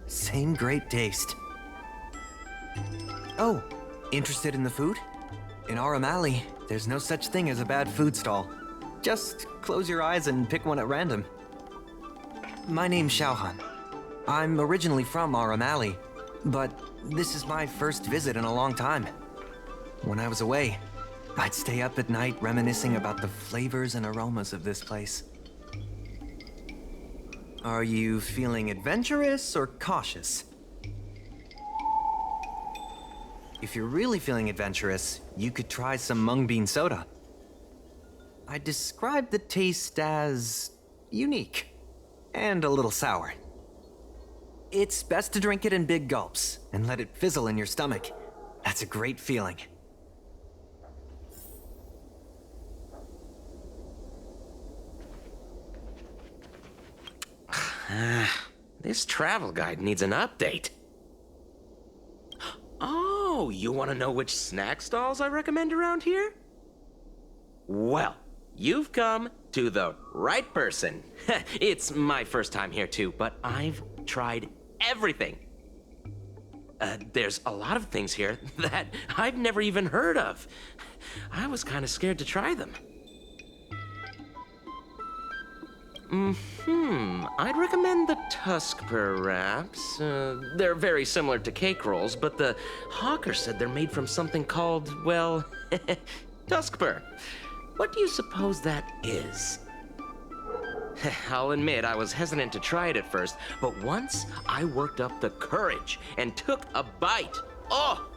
Same great taste. Oh, interested in the food? In Aurum Alley, there's no such thing as a bad food stall. Just close your eyes and pick one at random. My name's Xiaohan. I'm originally from Aurum Alley, but this is my first visit in a long time. When I was away, I'd stay up at night reminiscing about the flavors and aromas of this place. Are you feeling adventurous or cautious? If you're really feeling adventurous, you could try some mung bean soda. I'd describe the taste as unique and a little sour. It's best to drink it in big gulps and let it fizzle in your stomach. That's a great feeling. This travel guide needs an update. Oh, you want to know which snack stalls I recommend around here? Well, you've come to the right person. It's my first time here too, but I've tried everything. There's a lot of things here that I've never even heard of. I was kind of scared to try them. I'd recommend the tusk perhaps. They're very similar to cake rolls, but the hawker said they're made from something called, well, tuskper. What do you suppose that is? I'll admit I was hesitant to try it at first, but once I worked up the courage and took a bite,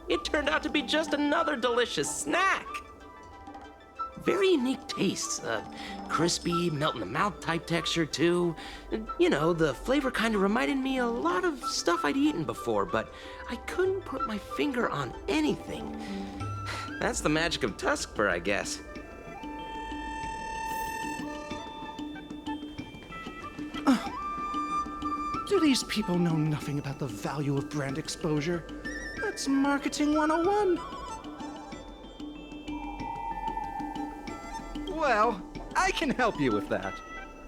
it turned out to be just another delicious snack. Very unique tastes, crispy, melt-in-the-mouth type texture too. You know, the flavor kind of reminded me a lot of stuff I'd eaten before, but I couldn't put my finger on anything. That's the magic of tuskper, I guess. Do these people know nothing about the value of brand exposure? That's marketing 101. Well, I can help you with that.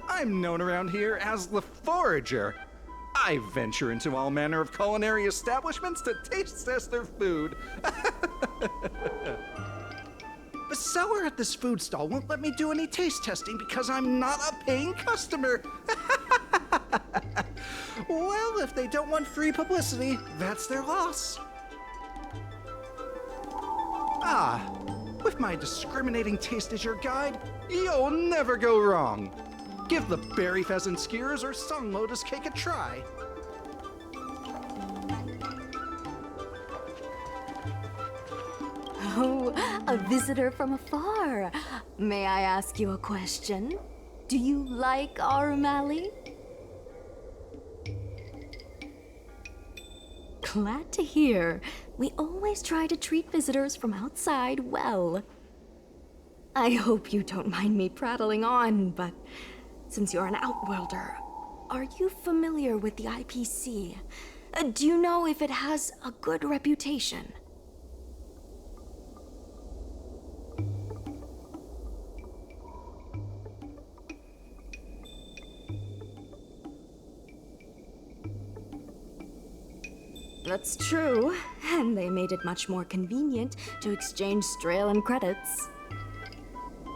I'm known around here as the Forager. I venture into all manner of culinary establishments to taste test their food. The seller at this food stall won't let me do any taste testing because I'm not a paying customer. Well, if they don't want free publicity, that's their loss. With my discriminating taste as your guide, you'll never go wrong. Give the berry pheasant skewers or sun lotus cake a try. Oh, a visitor from afar. May I ask you a question? Do you like Aurum Alley? Glad to hear. We always try to treat visitors from outside well. I hope you don't mind me prattling on, but since you're an outworlder, are you familiar with the IPC? Do you know if it has a good reputation? That's true, and they made it much more convenient to exchange Strail credits.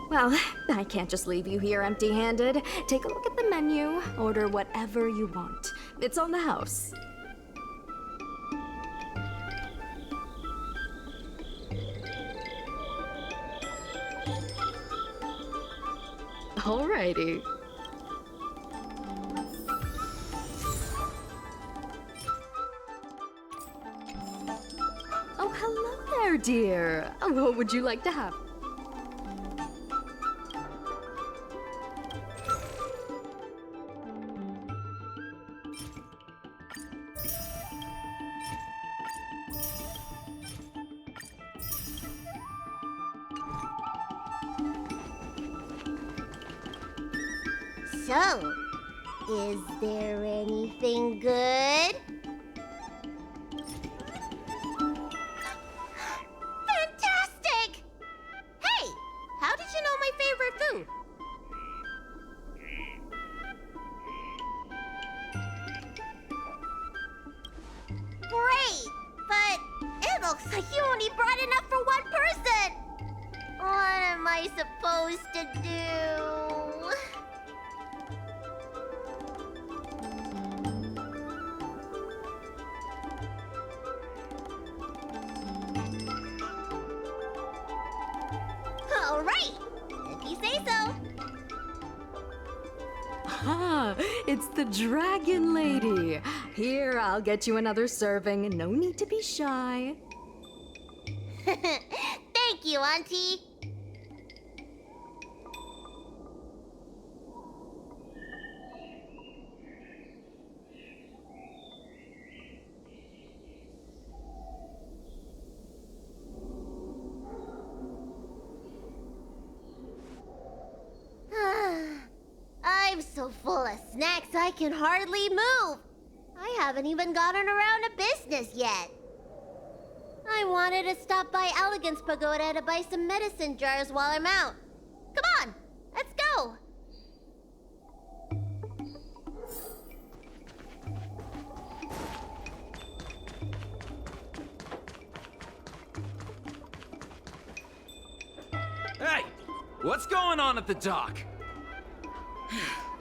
Well, I can't just leave you here empty-handed. Take a look at the menu, order whatever you want. It's on the house. Alrighty. Oh, hello there, dear. What would you like to have? So, is there anything good? Fantastic! Hey, how did you know my favorite food? I supposed to do? All right, if you say so. Ah, it's the Dragon Lady. Here, I'll get you another serving. No need to be shy. Thank you, Auntie. I'm so full of snacks I can hardly move. I haven't even gotten around to business yet. I wanted to stop by Elegance Pagoda to buy some medicine jars while I'm out. Come on, let's go. Hey, what's going on at the dock?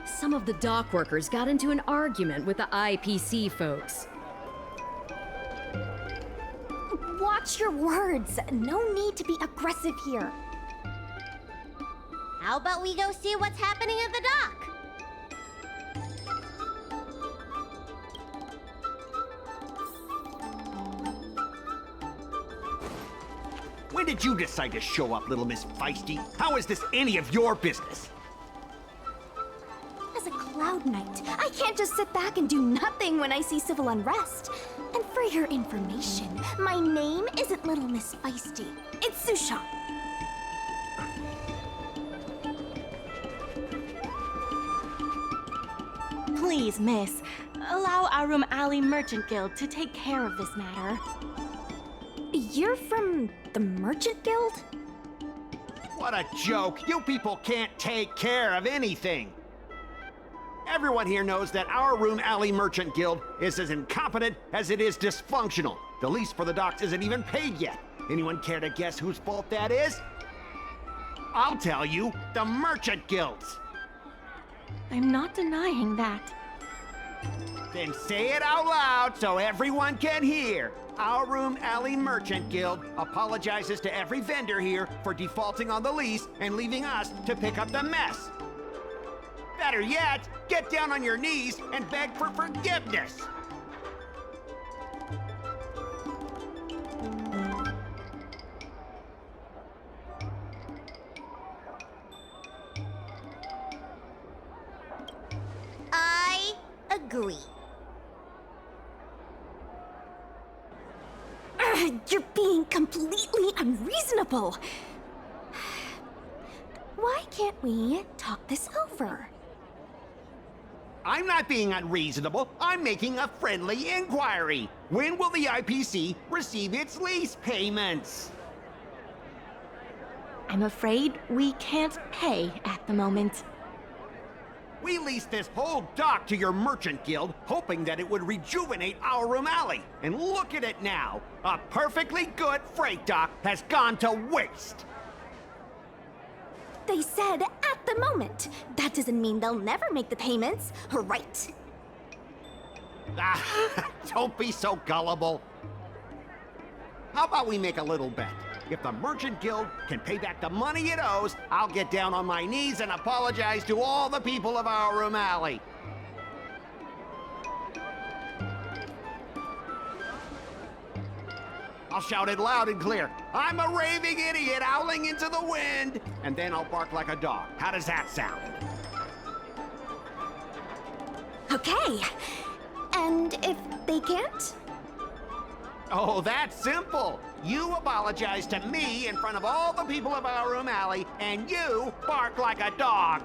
Some of the dock workers got into an argument with the IPC folks. Watch your words. No need to be aggressive here. How about we go see what's happening at the dock? When did you decide to show up, little Miss Feisty? How is this any of your business? As a Cloud Knight, I can't just sit back and do nothing when I see civil unrest. And for your information, my name isn't Little Miss Feisty. It's Fu Xuan. Please, miss, allow Aurum Alley Merchant Guild to take care of this matter. You're from the Merchant Guild? What a joke! You people can't take care of anything! Everyone here knows that our Aurum Alley Merchant Guild is as incompetent as it is dysfunctional. The lease for the docks isn't even paid yet. Anyone care to guess whose fault that is? I'll tell you, the Merchant Guild's. I'm not denying that. Then say it out loud so everyone can hear. Our Aurum Alley Merchant Guild apologizes to every vendor here for defaulting on the lease and leaving us to pick up the mess. Better yet, get down on your knees and beg for forgiveness. I agree. You're being completely unreasonable. Why can't we talk this over? I'm not being unreasonable. I'm making a friendly inquiry. When will the IPC receive its lease payments? I'm afraid we can't pay at the moment. We leased this whole dock to your merchant guild, hoping that it would rejuvenate our Aurum Alley. And look at it now. A perfectly good freight dock has gone to waste. They said at the moment. That doesn't mean they'll never make the payments, right? Don't be so gullible. How about we make a little bet? If the Merchant Guild can pay back the money it owes, I'll get down on my knees and apologize to all the people of our Aurum Alley. I'll shout it loud and clear. I'm a raving idiot howling into the wind. And then I'll bark like a dog. How does that sound? Okay. And if they can't? Oh, that's simple. You apologize to me in front of all the people of our Aurum Alley, and you bark like a dog.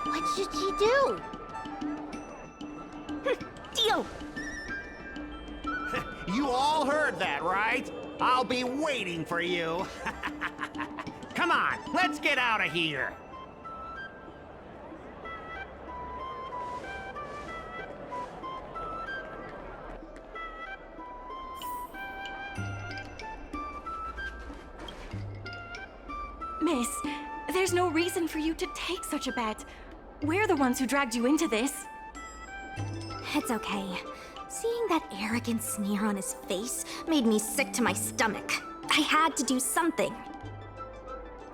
What should she do? Deal. You all heard that, right? I'll be waiting for you. Come on, let's get out of here. Miss, there's no reason for you to take such a bet. We're the ones who dragged you into this. It's okay. Seeing that arrogant sneer on his face made me sick to my stomach. I had to do something.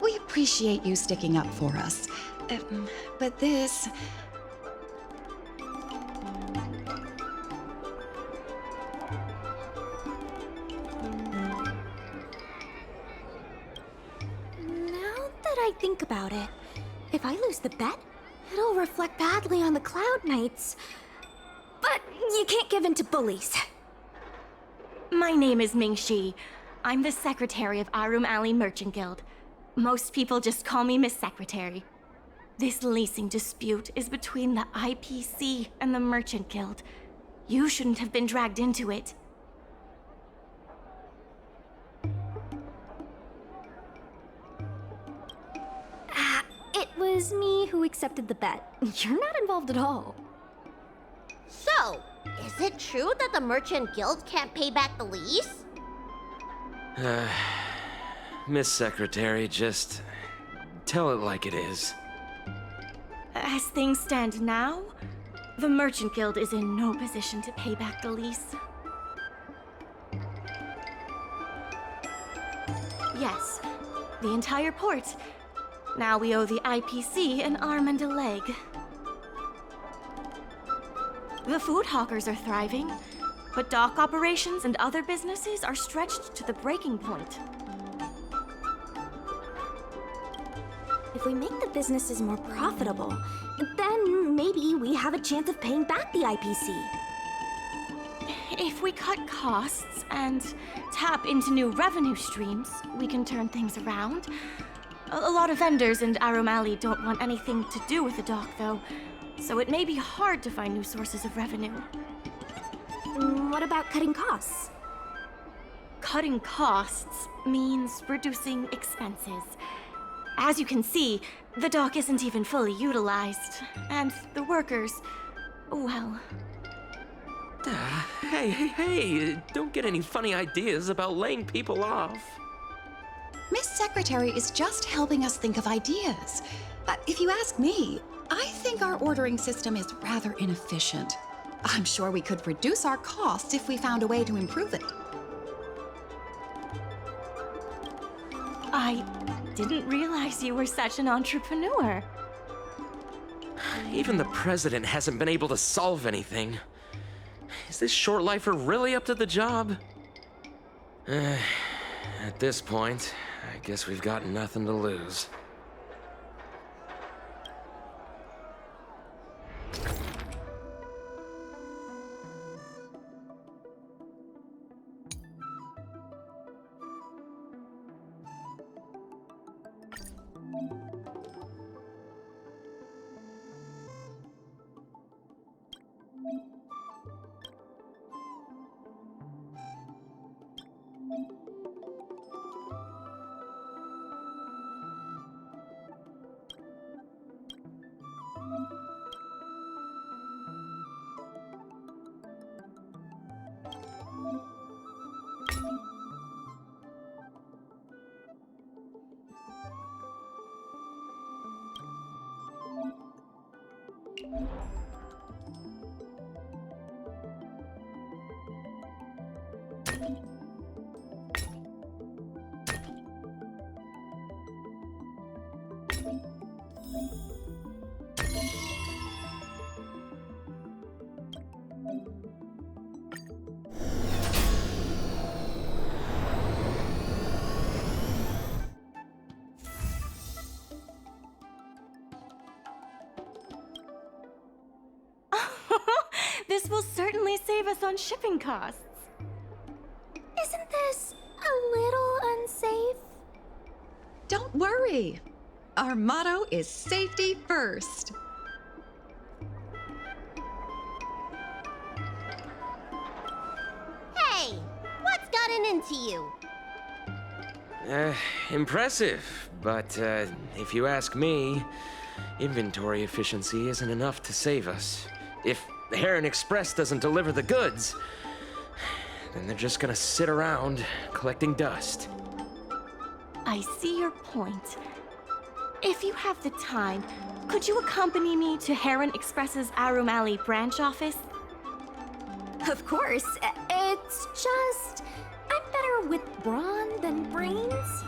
We appreciate you sticking up for us. But this... Now that I think about it, if I lose the bet, it'll reflect badly on the Cloud Knights. But you can't give in to bullies. My name is Ming-Shi. I'm the secretary of Aurum Alley Merchant Guild. Most people just call me Miss Secretary. This leasing dispute is between the IPC and the Merchant Guild. You shouldn't have been dragged into it. It was me who accepted the bet. You're not involved at all. So, is it true that the Merchant Guild can't pay back the lease? Miss Secretary, just tell it like it is. As things stand now, the Merchant Guild is in no position to pay back the lease. Yes, the entire port. Now we owe the IPC an arm and a leg. The food hawkers are thriving, but dock operations and other businesses are stretched to the breaking point. If we make the businesses more profitable, then maybe we have a chance of paying back the IPC. If we cut costs and tap into new revenue streams, we can turn things around. A lot of vendors in Aurum Alley don't want anything to do with the dock, though, so it may be hard to find new sources of revenue. What about cutting costs? Cutting costs means reducing expenses. As you can see, the dock isn't even fully utilized, and the workers, well... Hey, don't get any funny ideas about laying people off. Miss Secretary is just helping us think of ideas. But if you ask me, I think our ordering system is rather inefficient. I'm sure we could reduce our costs if we found a way to improve it. I didn't realize you were such an entrepreneur. Even the president hasn't been able to solve anything. Is this short lifer really up to the job? At this point, I guess we've got nothing to lose. This will certainly save us on shipping costs. Isn't this a little unsafe? Don't worry. Our motto is safety first. Hey, what's gotten into you? Impressive, but if you ask me, inventory efficiency isn't enough to save us. If the Heron Express doesn't deliver the goods, then they're just gonna sit around collecting dust. I see your point. If you have the time, could you accompany me to Heron Express's Aurum Alley branch office? Of course. It's just... I'm better with brawn than brains.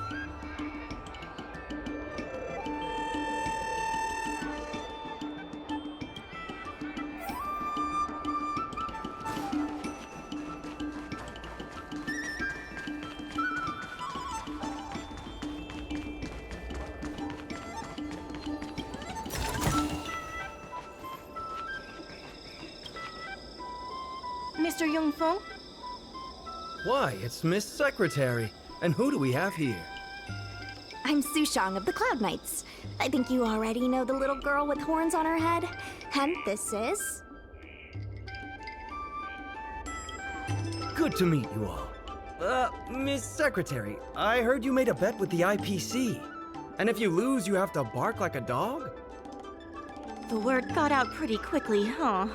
Mr. Yongfeng? Why, it's Miss Secretary. And who do we have here? I'm Fu Xuan of the Cloud Knights. I think you already know the little girl with horns on her head. And this is... Good to meet you all. Miss Secretary, I heard you made a bet with the IPC. And if you lose, you have to bark like a dog? The word got out pretty quickly, huh?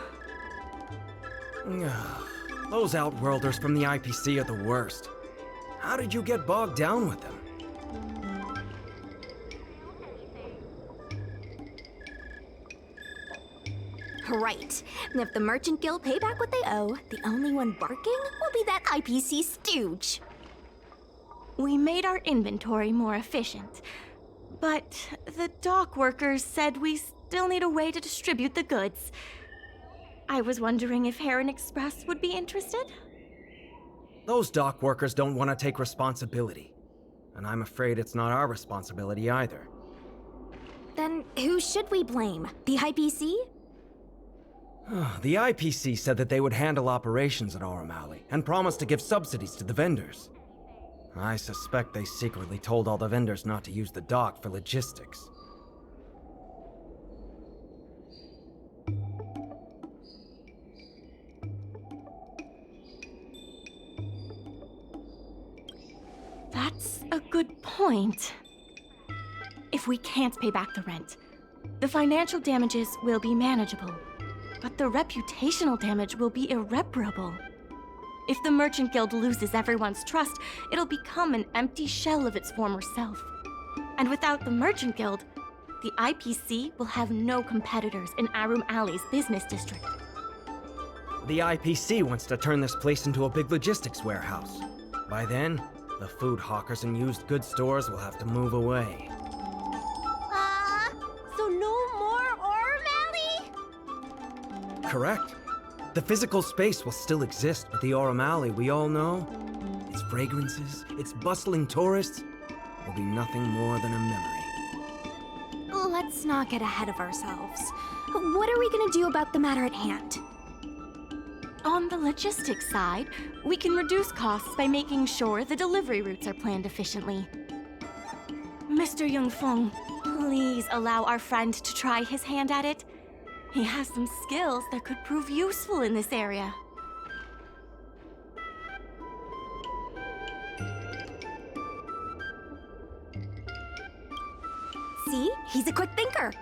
Those Outworlders from the IPC are the worst. How did you get bogged down with them? Right. And if the Merchant Guild pay back what they owe, the only one barking will be that IPC stooge. We made our inventory more efficient, but the dock workers said we still need a way to distribute the goods. I was wondering if Heron Express would be interested? Those dock workers don't want to take responsibility. And I'm afraid it's not our responsibility either. Then who should we blame? The IPC? The IPC said that they would handle operations at Aurum Alley and promised to give subsidies to the vendors. I suspect they secretly told all the vendors not to use the dock for logistics. That's a good point. If we can't pay back the rent, the financial damages will be manageable, but the reputational damage will be irreparable. If the Merchant Guild loses everyone's trust, it'll become an empty shell of its former self. And without the Merchant Guild, the IPC will have no competitors in Aurum Alley's business district. The IPC wants to turn this place into a big logistics warehouse. By then, the food hawkers and used goods stores will have to move away. So no more Aurum Alley? Correct. The physical space will still exist, but the Aurum Alley we all know, its fragrances, its bustling tourists, will be nothing more than a memory. Let's not get ahead of ourselves. What are we gonna do about the matter at hand? On the logistics side, we can reduce costs by making sure the delivery routes are planned efficiently. Mr. Yongfeng, please allow our friend to try his hand at it. He has some skills that could prove useful in this area. See? He's a quick thinker.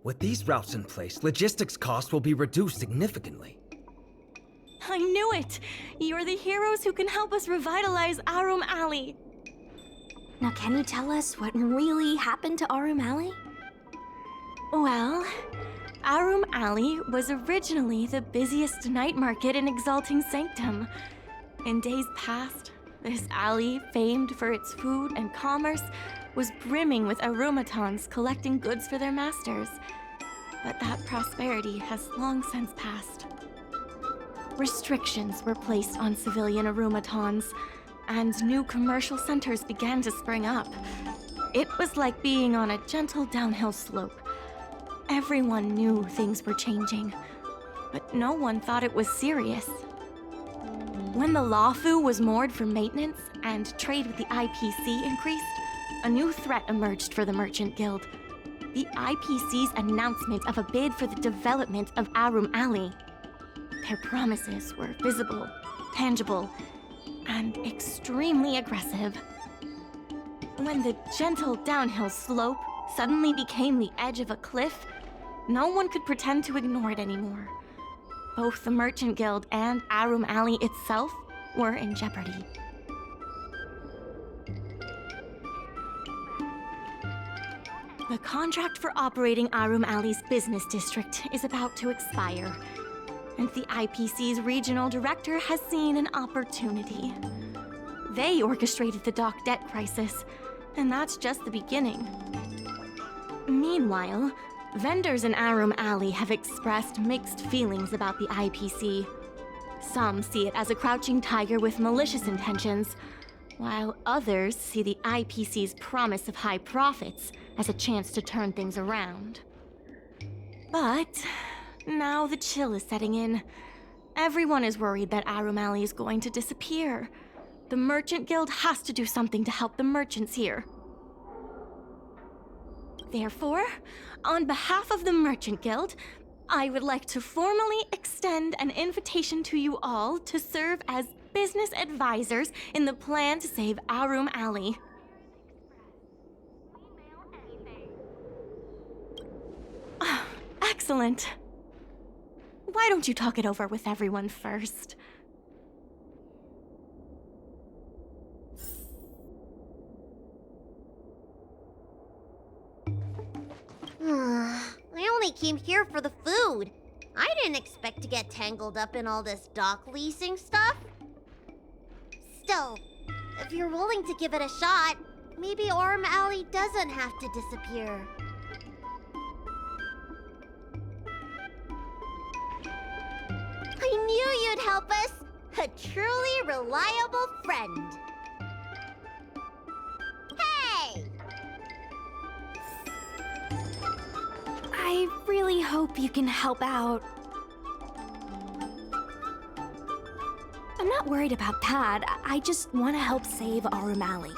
With these routes in place, logistics costs will be reduced significantly. I knew it! You're the heroes who can help us revitalize Aurum Alley. Now, can you tell us what really happened to Aurum Alley? Well, Aurum Alley was originally the busiest night market in Exalting Sanctum. In days past, this alley, famed for its food and commerce, was brimming with aromatons collecting goods for their masters. But that prosperity has long since passed. Restrictions were placed on civilian aromatons, and new commercial centers began to spring up. It was like being on a gentle downhill slope. Everyone knew things were changing, but no one thought it was serious. When the Lawfu was moored for maintenance and trade with the IPC increased, a new threat emerged for the Merchant Guild. The IPC's announcement of a bid for the development of Aurum Alley. Their promises were visible, tangible, and extremely aggressive. When the gentle downhill slope suddenly became the edge of a cliff, no one could pretend to ignore it anymore. Both the Merchant Guild and Aurum Alley itself were in jeopardy. The contract for operating Aurum Alley's business district is about to expire, and the IPC's regional director has seen an opportunity. They orchestrated the dock debt crisis, and that's just the beginning. Meanwhile, vendors in Aurum Alley have expressed mixed feelings about the IPC. Some see it as a crouching tiger with malicious intentions, while others see the IPC's promise of high profits as a chance to turn things around. But now the chill is setting in. Everyone is worried that Aurum Alley is going to disappear. The Merchant Guild has to do something to help the merchants here. Therefore, on behalf of the Merchant Guild, I would like to formally extend an invitation to you all to serve as business advisors in the plan to save Aurum Alley. Excellent. Why don't you talk it over with everyone first? I only came here for the food. I didn't expect to get tangled up in all this dock leasing stuff. Still, if you're willing to give it a shot, maybe Aurum Alley doesn't have to disappear. I knew you'd help us! A truly reliable friend. Hey! I really hope you can help out. I'm not worried about that. I just want to help save Aurum Alley.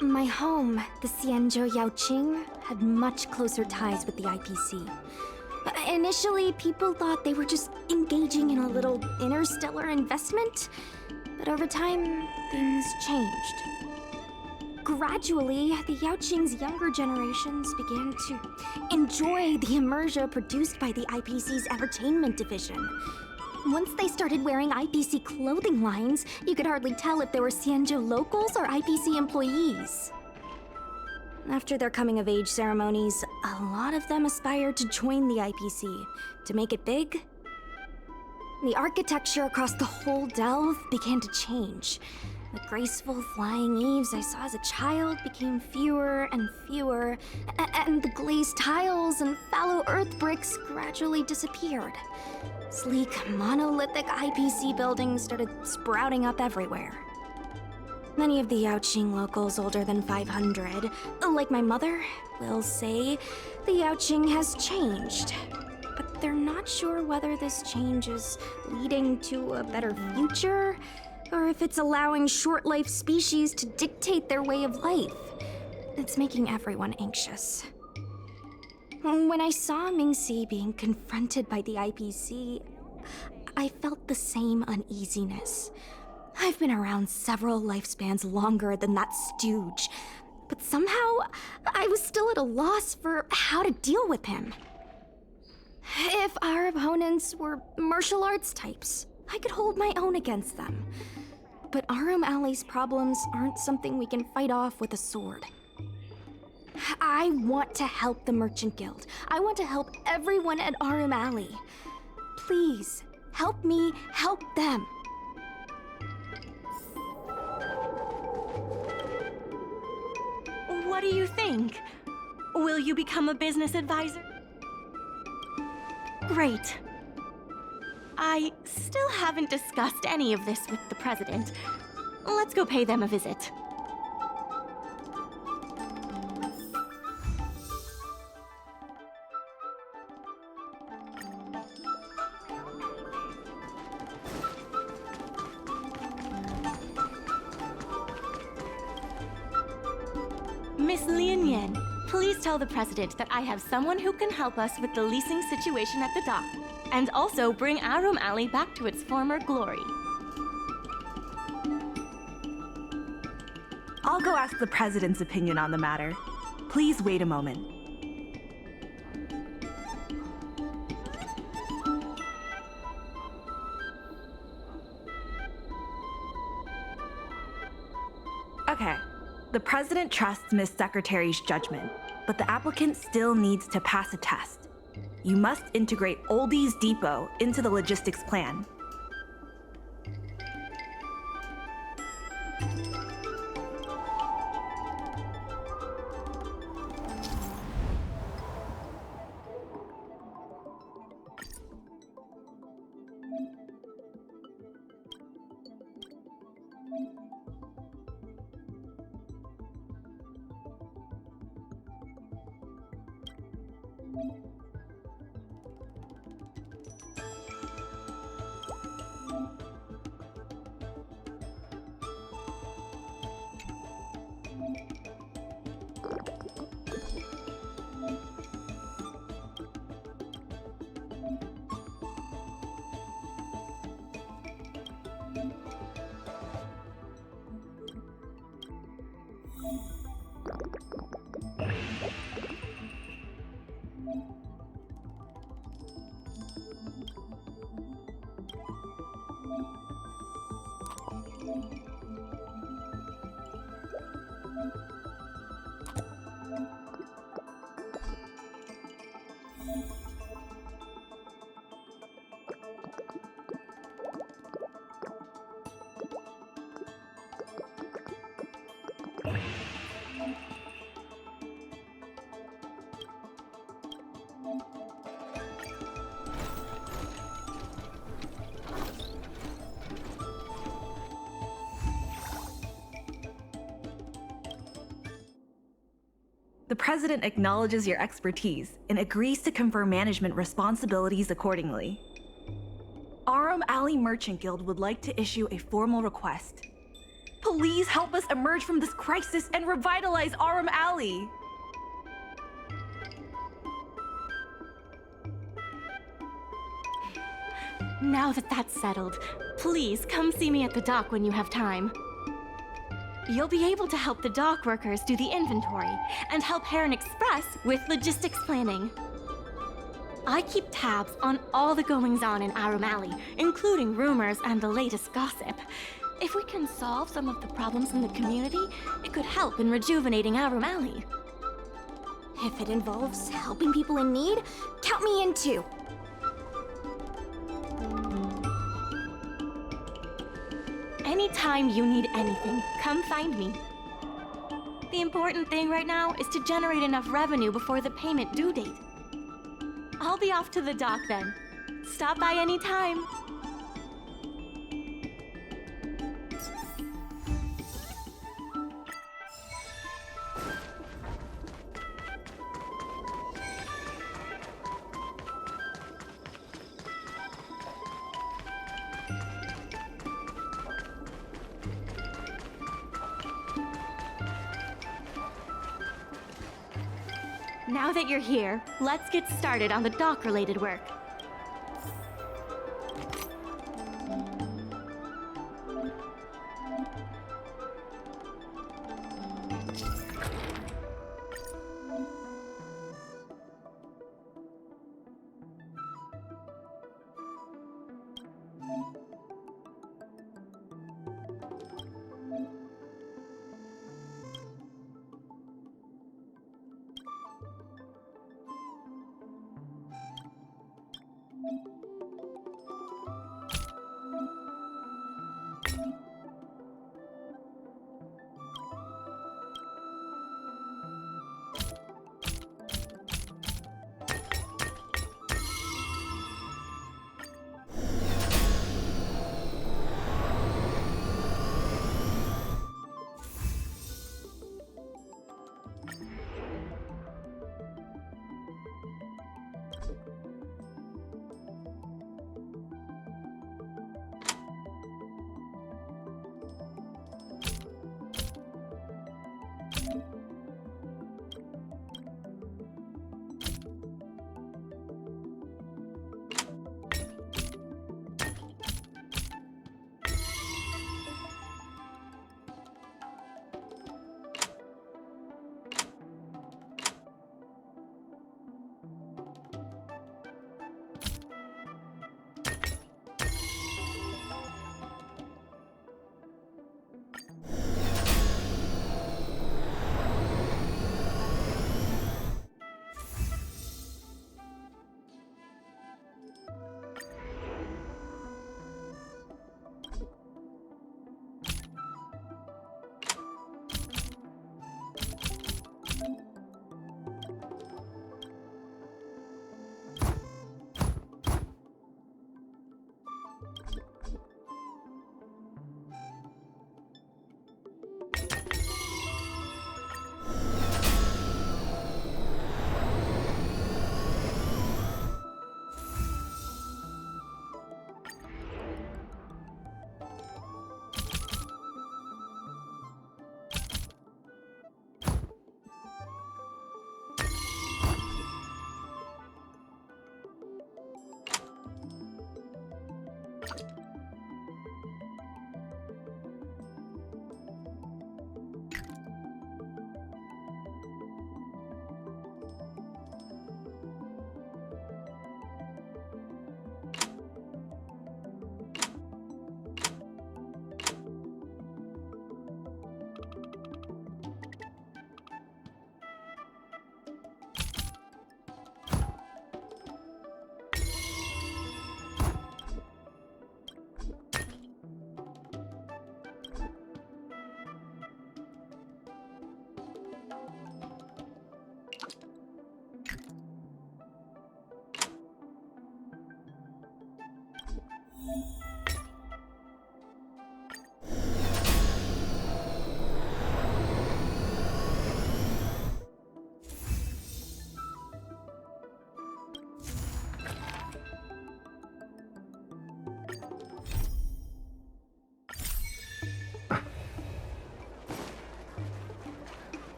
My home, the Xianzhou Yaoqing, had much closer ties with the IPC. Initially, people thought they were just engaging in a little interstellar investment, but over time, things changed. Gradually, the Yaoqing's younger generations began to enjoy the immerse produced by the IPC's entertainment division. Once they started wearing IPC clothing lines, you could hardly tell if they were Xianzhou locals or IPC employees. After their coming-of-age ceremonies, a lot of them aspired to join the IPC. To make it big, the architecture across the whole delve began to change. The graceful flying eaves I saw as a child became fewer and fewer, and the glazed tiles and fallow earth bricks gradually disappeared. Sleek, monolithic IPC buildings started sprouting up everywhere. Many of the Yaoqing locals older than 500, like my mother, will say the Yaoqing has changed. But they're not sure whether this change is leading to a better future, or if it's allowing short-life species to dictate their way of life. It's making everyone anxious. When I saw Mingxi being confronted by the IPC, I felt the same uneasiness. I've been around several lifespans longer than that stooge, but somehow I was still at a loss for how to deal with him. If our opponents were martial arts types, I could hold my own against them. But Aurum Alley's problems aren't something we can fight off with a sword. I want to help the Merchant Guild. I want to help everyone at Aurum Alley. Please, help me help them. What do you think? Will you become a business advisor? Great. I still haven't discussed any of this with the president. Let's go pay them a visit. Miss Lien Yen, please tell the president that I have someone who can help us with the leasing situation at the dock, and also bring Aurum Alley back to its former glory. I'll go ask the president's opinion on the matter. Please wait a moment. Okay. The president trusts Miss Secretary's judgment, but the applicant still needs to pass a test. You must integrate Oldie's Depot into the logistics plan. The president acknowledges your expertise and agrees to confer management responsibilities accordingly. Aurum Alley Merchant Guild would like to issue a formal request. Please help us emerge from this crisis and revitalize Aurum Alley! Now that that's settled, please come see me at the dock when you have time. You'll be able to help the dock workers do the inventory and help Heron Express with logistics planning. I keep tabs on all the goings-on in Aurum Alley, including rumors and the latest gossip. If we can solve some of the problems in the community, it could help in rejuvenating Aurum Alley. If it involves helping people in need, count me in too. Anytime you need anything, come find me. The important thing right now is to generate enough revenue before the payment due date. I'll be off to the dock then. Stop by anytime. Now that you're here, let's get started on the dock-related work.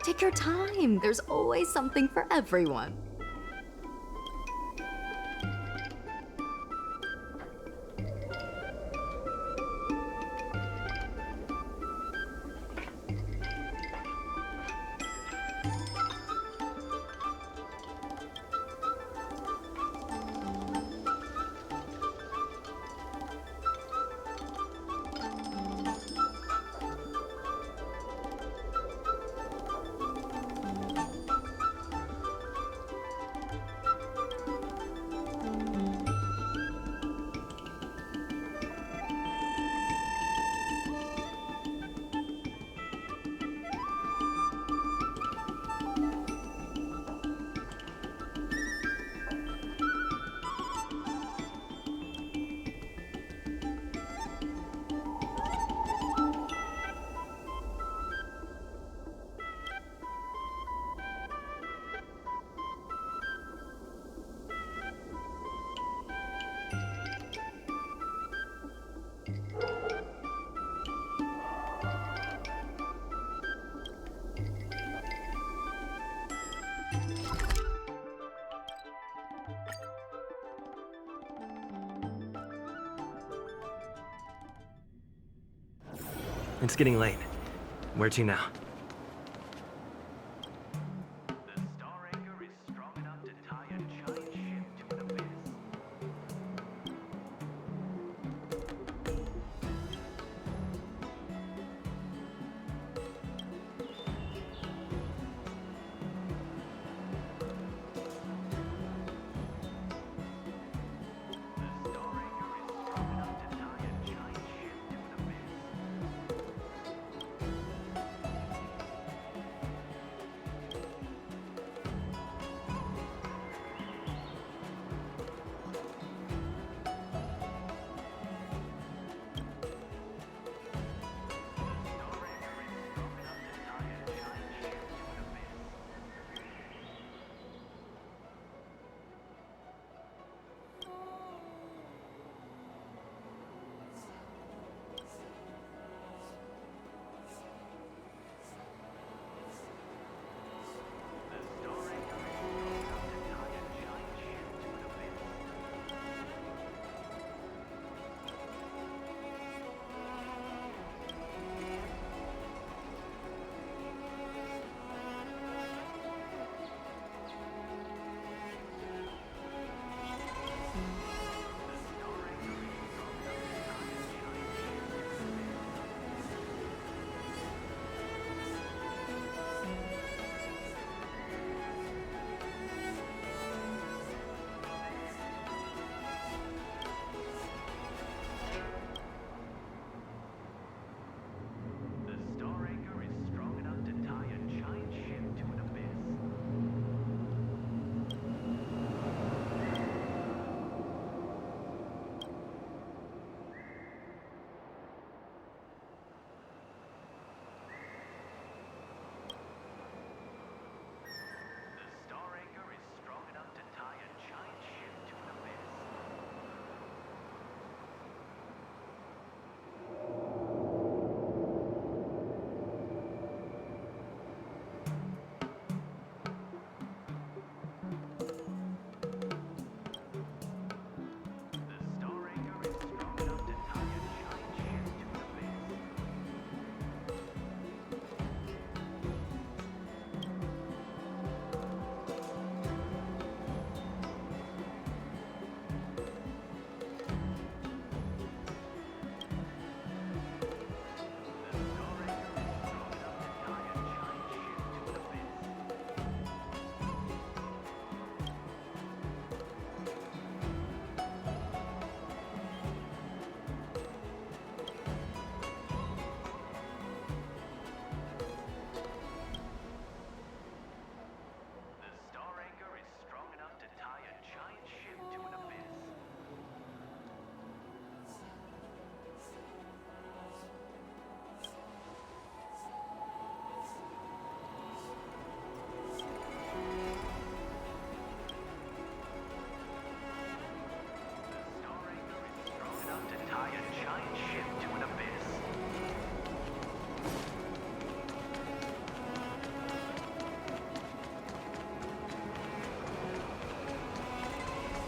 Take your time. There's always something for everyone. It's getting late. Where to now? The star anchor is strong enough to tie a giant ship to an abyss.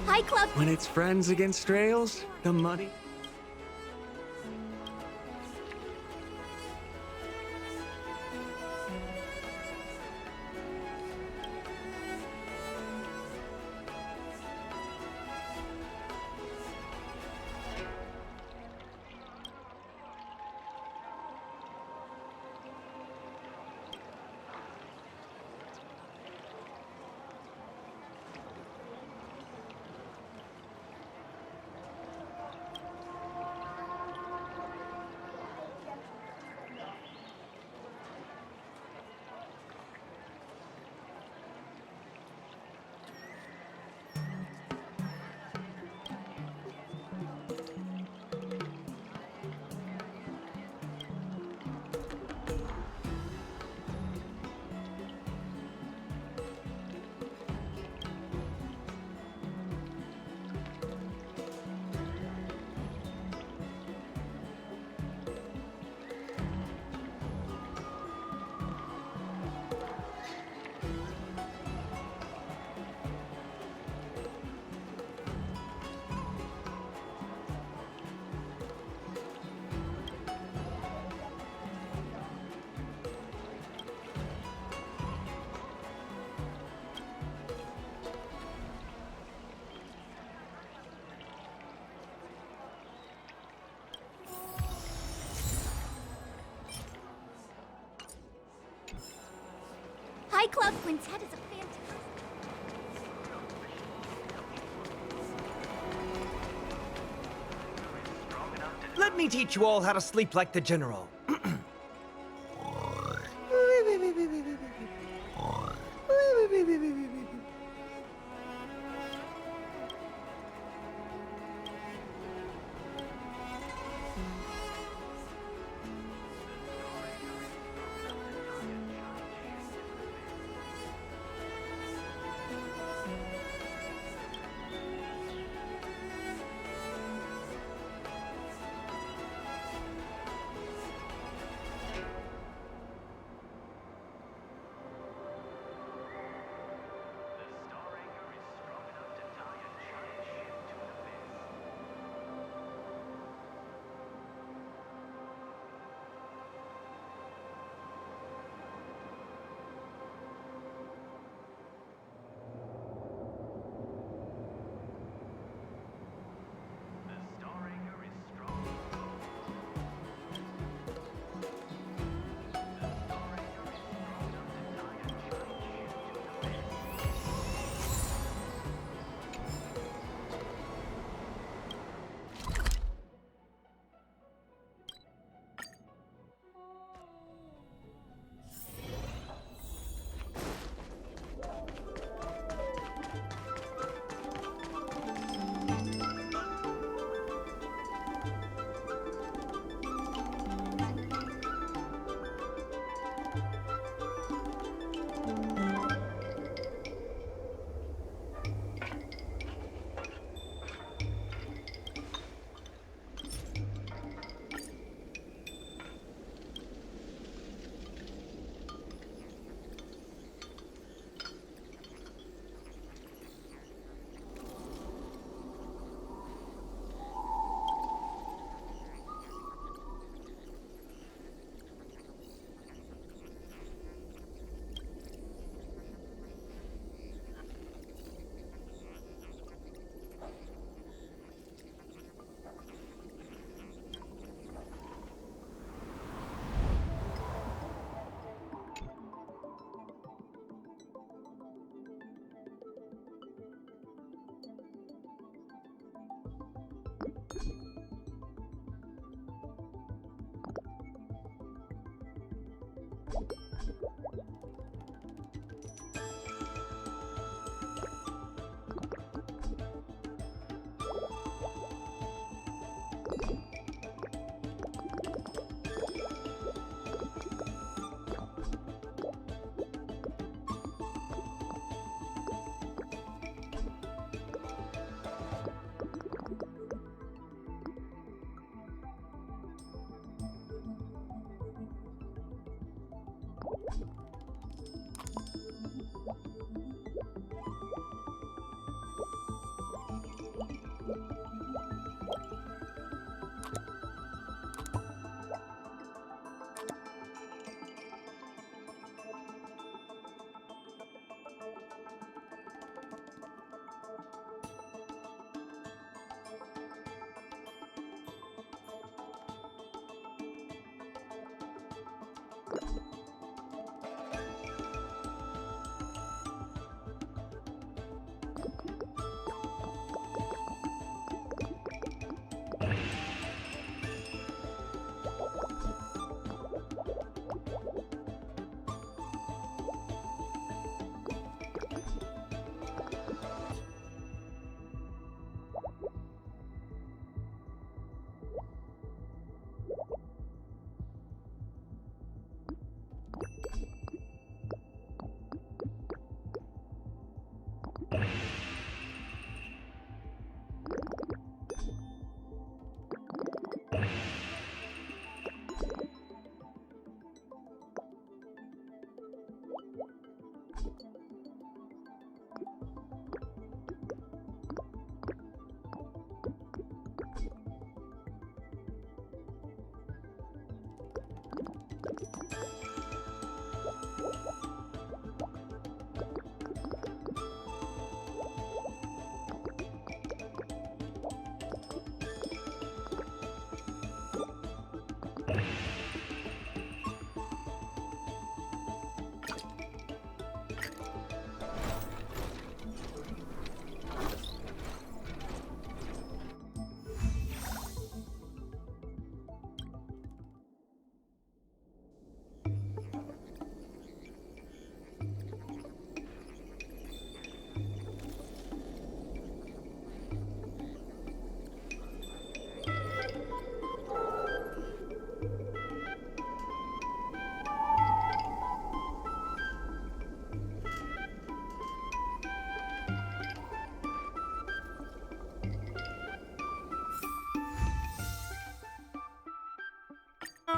Hi, Club. When it's friends against trails, the money. Hi, Club. Quintet is a fantastic... Let me teach you all how to sleep like the general.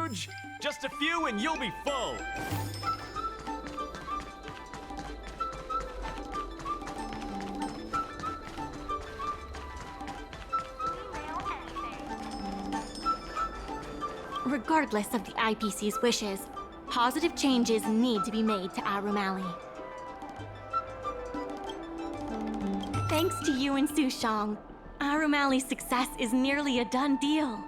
Huge! Just a few and you'll be full! Regardless of the IPC's wishes, positive changes need to be made to Aurum Alley. Thanks to you and Fu Xuan, Aurum Alley's success is nearly a done deal.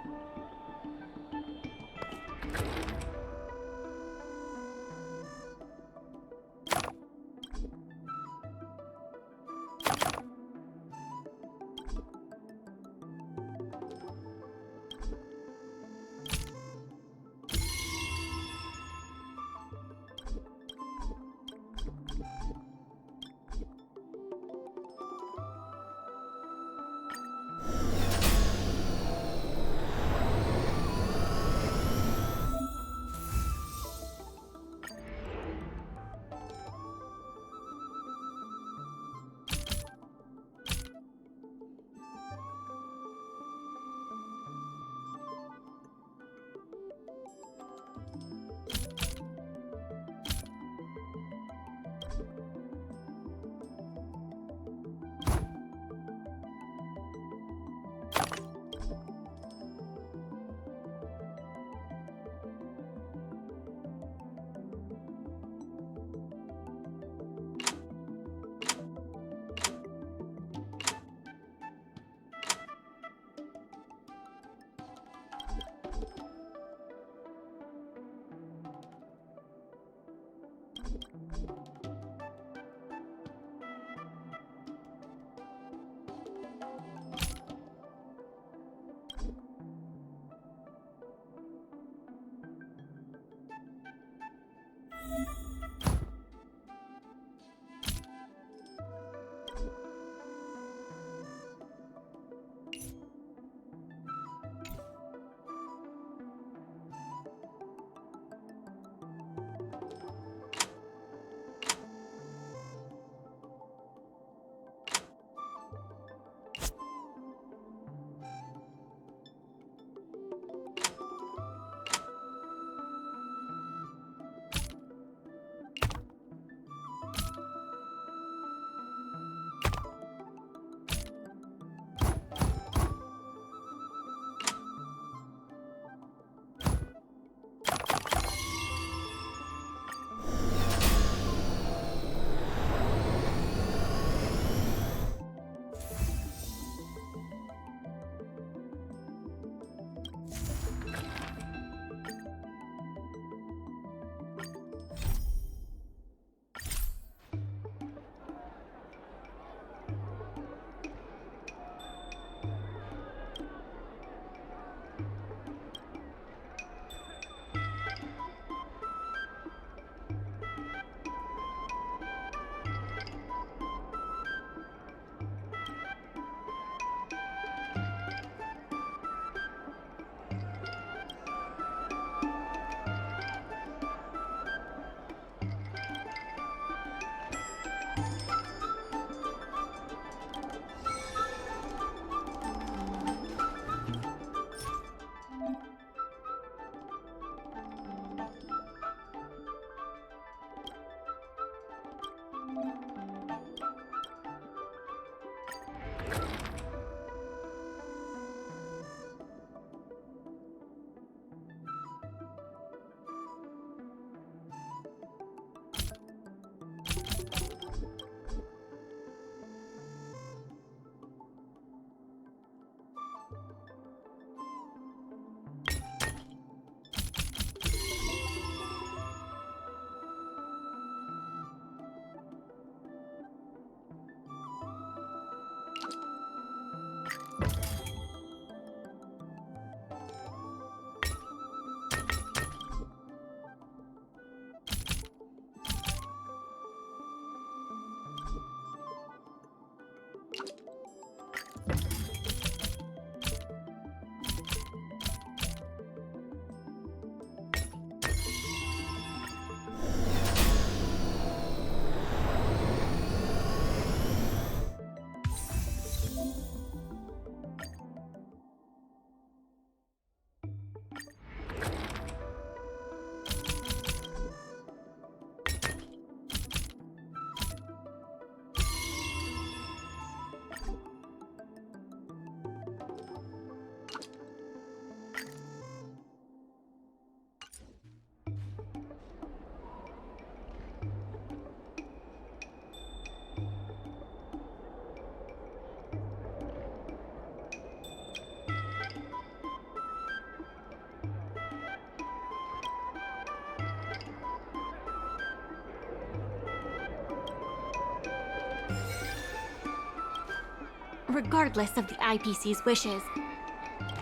regardless of the IPC's wishes.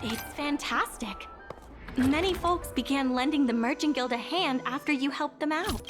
It's fantastic. Many folks began lending the Merchant Guild a hand after you helped them out.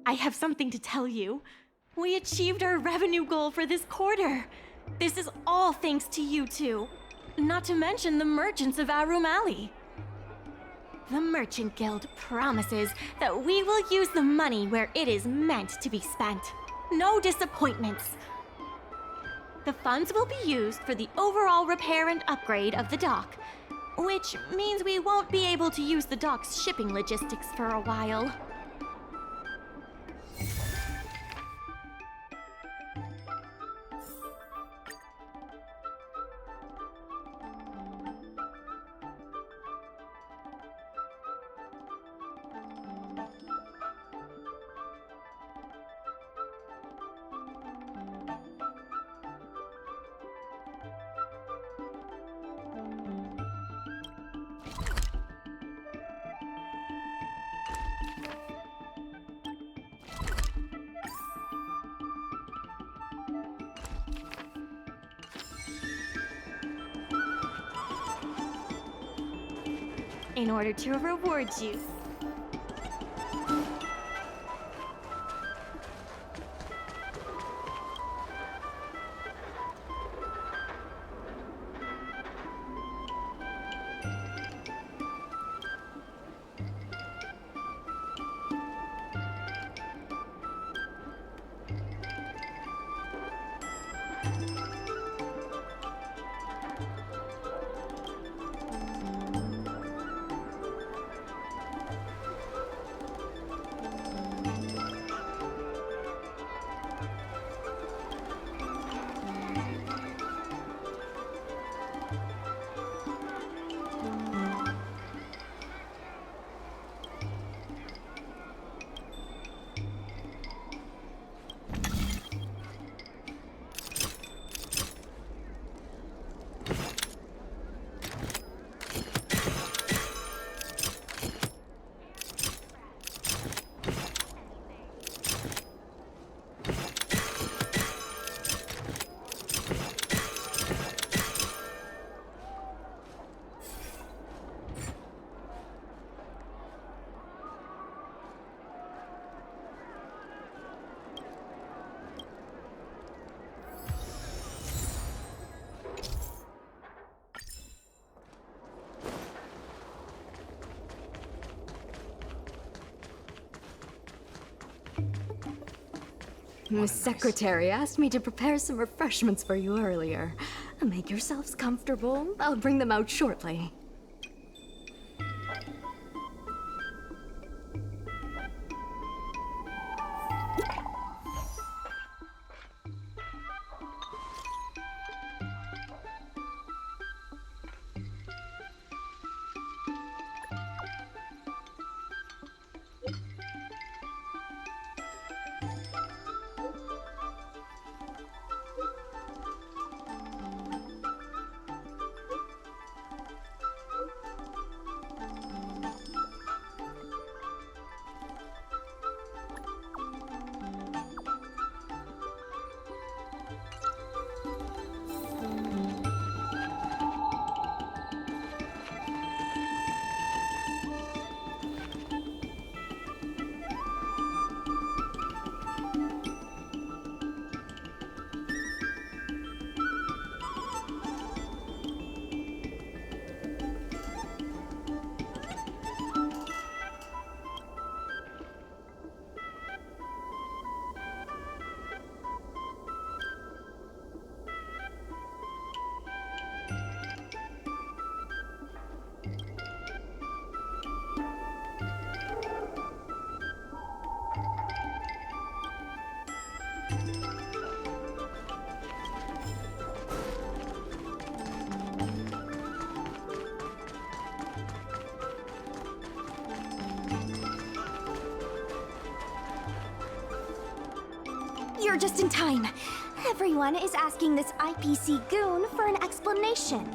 I have something to tell you. We achieved our revenue goal for this quarter. This is all thanks to you two. Not to mention the merchants of Aurum Alley. The Merchant Guild promises that we will use the money where it is meant to be spent. No disappointments. The funds will be used for the overall repair and upgrade of the dock, which means we won't be able to use the dock's shipping logistics for a while. In order to reward you. Miss Secretary asked me to prepare some refreshments for you earlier. Make yourselves comfortable. I'll bring them out shortly. You're just in time. Everyone is asking this IPC goon for an explanation.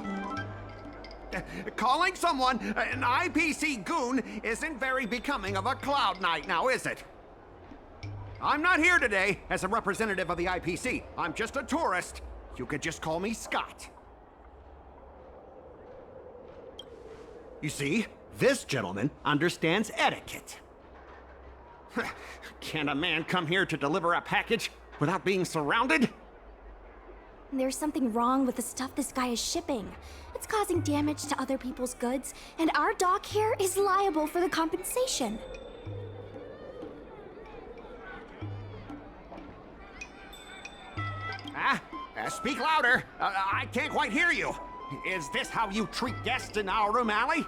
Calling someone an IPC goon isn't very becoming of a Cloud Knight now, is it? I'm not here today as a representative of the IPC. I'm just a tourist. You could just call me Scott. You see, this gentleman understands etiquette. Can a man come here to deliver a package without being surrounded? There's something wrong with the stuff this guy is shipping. It's causing damage to other people's goods, and our dock here is liable for the compensation. Speak louder. I can't quite hear you. Is this how you treat guests in Aurum Alley?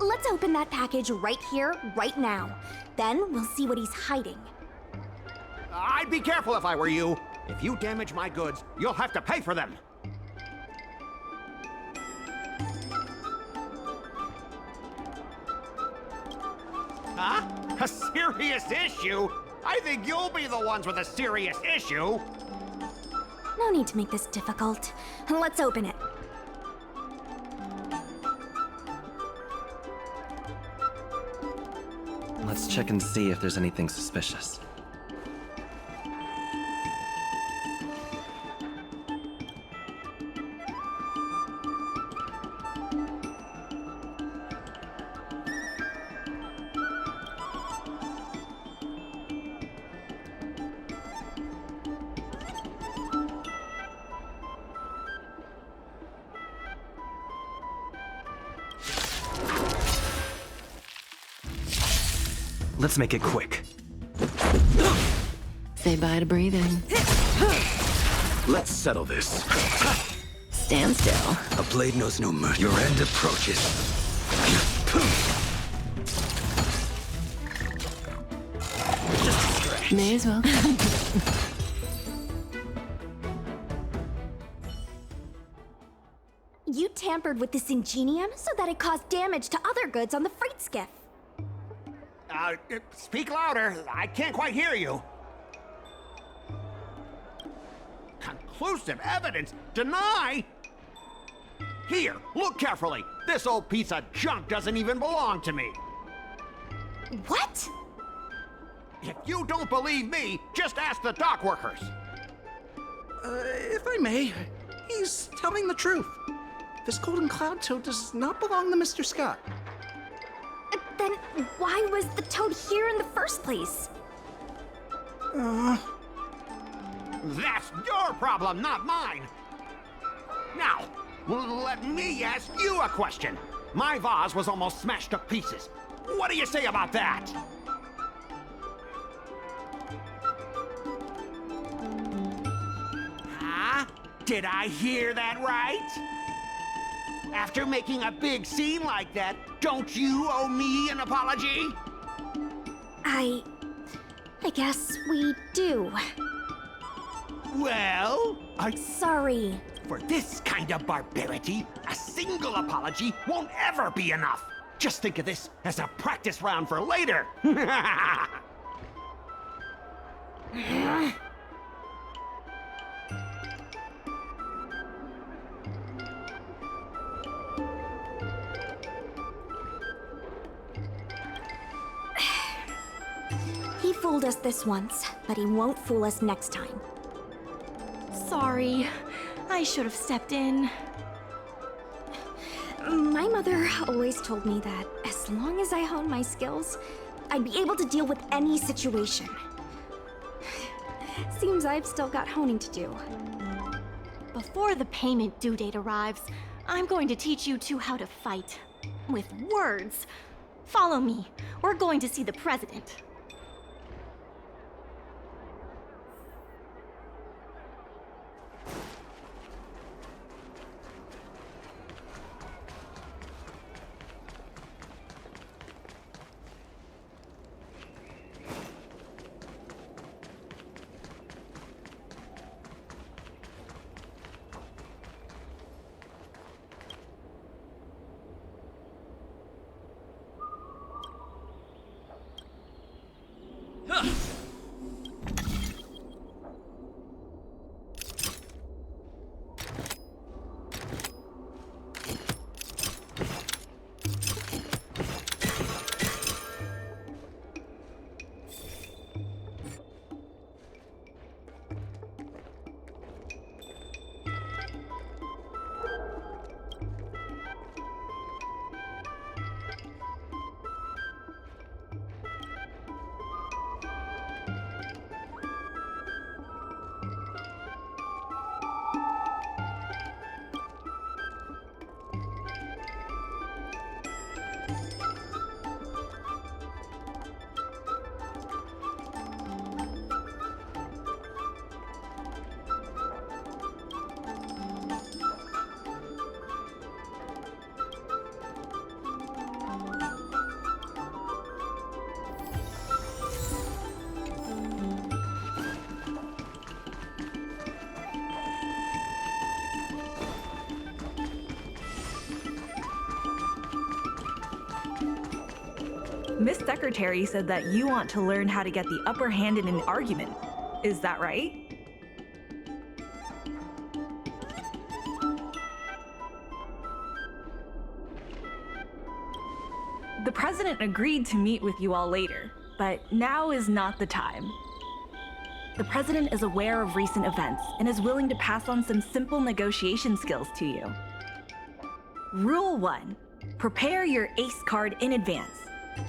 Let's open that package right here, right now. Then we'll see what he's hiding. I'd be careful if I were you. If you damage my goods, you'll have to pay for them. Huh? A serious issue? I think you'll be the ones with a serious issue. No need to make this difficult. Let's open it. Let's check and see if there's anything suspicious. Let's make it quick. Say bye to breathing. Let's settle this. Stand still. A blade knows no mercy. Your end approaches. May as well. You tampered with this ingenium so that it caused damage to other goods on the freight skiff. Speak louder. I can't quite hear you. Conclusive evidence? Deny? Here, look carefully. This old piece of junk doesn't even belong to me. What? If you don't believe me, just ask the dock workers. If I may, he's telling the truth. This golden cloud toad does not belong to Mr. Scott. Then why was the toad here in the first place? That's your problem, not mine. Now, let me ask you a question. My vase was almost smashed to pieces. What do you say about that? Did I hear that right? After making a big scene like that, don't you owe me an apology? I guess we do. Well, Sorry. for this kind of barbarity, a single apology won't ever be enough. Just think of this as a practice round for later. He fooled us this once, but he won't fool us next time. Sorry. I should have stepped in. My mother always told me that as long as I honed my skills, I'd be able to deal with any situation. Seems I've still got honing to do. Before the payment due date arrives, I'm going to teach you two how to fight. With words. Follow me. We're going to see the president. Miss Secretary said that you want to learn how to get the upper hand in an argument. Is that right? The president agreed to meet with you all later, but now is not the time. The president is aware of recent events and is willing to pass on some simple negotiation skills to you. Rule 1. Prepare your ace card in advance.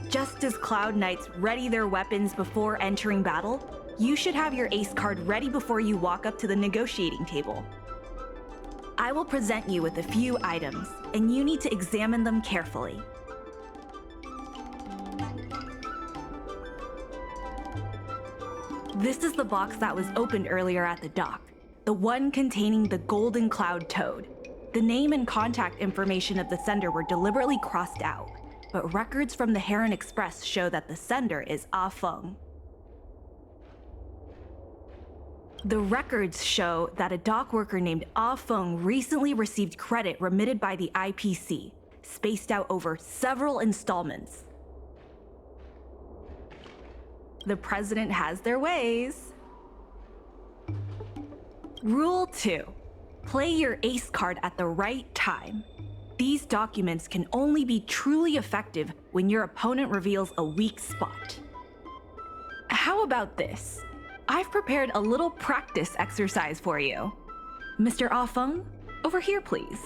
Just as Cloud Knights ready their weapons before entering battle, you should have your ace card ready before you walk up to the negotiating table. I will present you with a few items, and you need to examine them carefully. This is the box that was opened earlier at the dock, the one containing the Golden Cloud Toad. The name and contact information of the sender were deliberately crossed out, but records from the Heron Express show that the sender is Ah Feng. The records show that a dock worker named Ah Feng recently received credit remitted by the IPC, spaced out over several installments. The president has their ways. Rule 2. Play your ace card at the right time. These documents can only be truly effective when your opponent reveals a weak spot. How about this? I've prepared a little practice exercise for you. Mr. Ah Feng, over here please.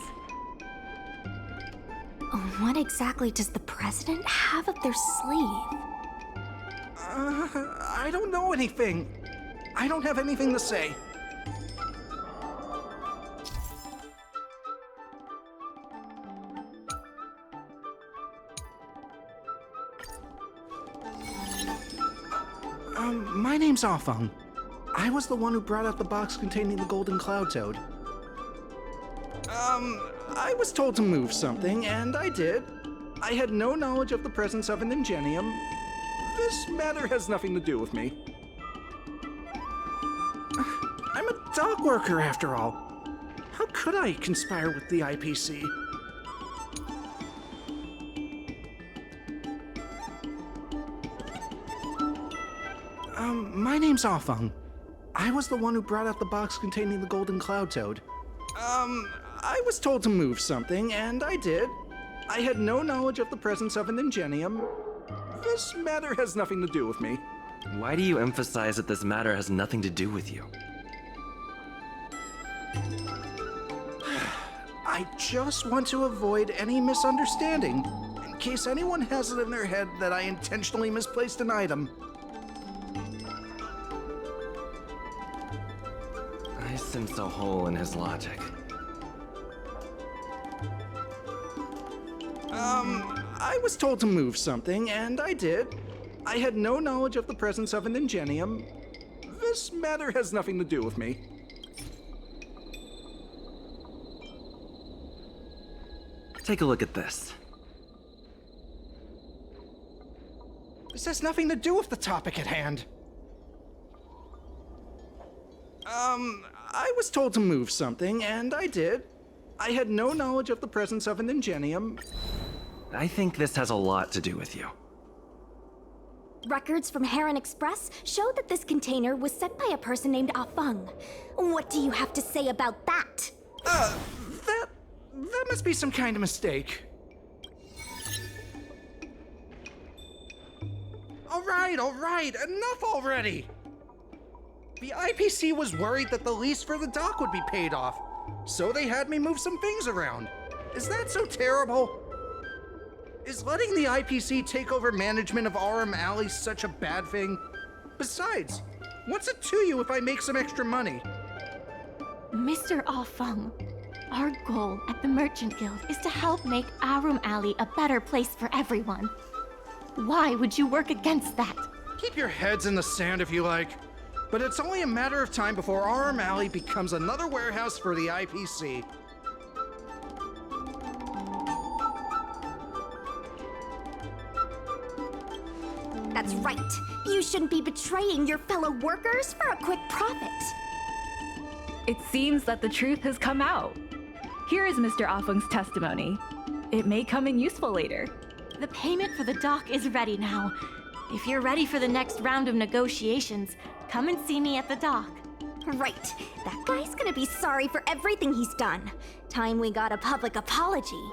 What exactly does the president have up their sleeve? I don't know anything. I don't have anything to say. My name's Ah Feng. I was the one who brought out the box containing the Golden Cloud Toad. I was told to move something, and I did. I had no knowledge of the presence of an ingenium. This matter has nothing to do with me. I'm a dock worker, after all. How could I conspire with the IPC? My name's Afeng. I was the one who brought out the box containing the golden cloud toad. I was told to move something, and I did. I had no knowledge of the presence of an ingenium. This matter has nothing to do with me. Why do you emphasize that this matter has nothing to do with you? I just want to avoid any misunderstanding, in case anyone has it in their head that I intentionally misplaced an item. I sense a hole in his logic. I was told to move something, and I did. I had no knowledge of the presence of an ingenium. This matter has nothing to do with me. Take a look at this. This has nothing to do with the topic at hand. I was told to move something, and I did. I had no knowledge of the presence of an ingenium. I think this has a lot to do with you. Records from Heron Express show that this container was sent by a person named Afeng. What do you have to say about that? That must be some kind of mistake. All right, enough already! The IPC was worried that the lease for the dock would be paid off, so they had me move some things around. Is that so terrible? Is letting the IPC take over management of Aurum Alley such a bad thing? Besides, what's it to you if I make some extra money? Mr. Afeng, our goal at the Merchant Guild is to help make Aurum Alley a better place for everyone. Why would you work against that? Keep your heads in the sand if you like, but it's only a matter of time before Aurum Alley becomes another warehouse for the IPC. That's right. You shouldn't be betraying your fellow workers for a quick profit. It seems that the truth has come out. Here is Mr. Afeng's testimony. It may come in useful later. The payment for the dock is ready now. If you're ready for the next round of negotiations, come and see me at the dock. Right. That guy's gonna be sorry for everything he's done. Time we got a public apology.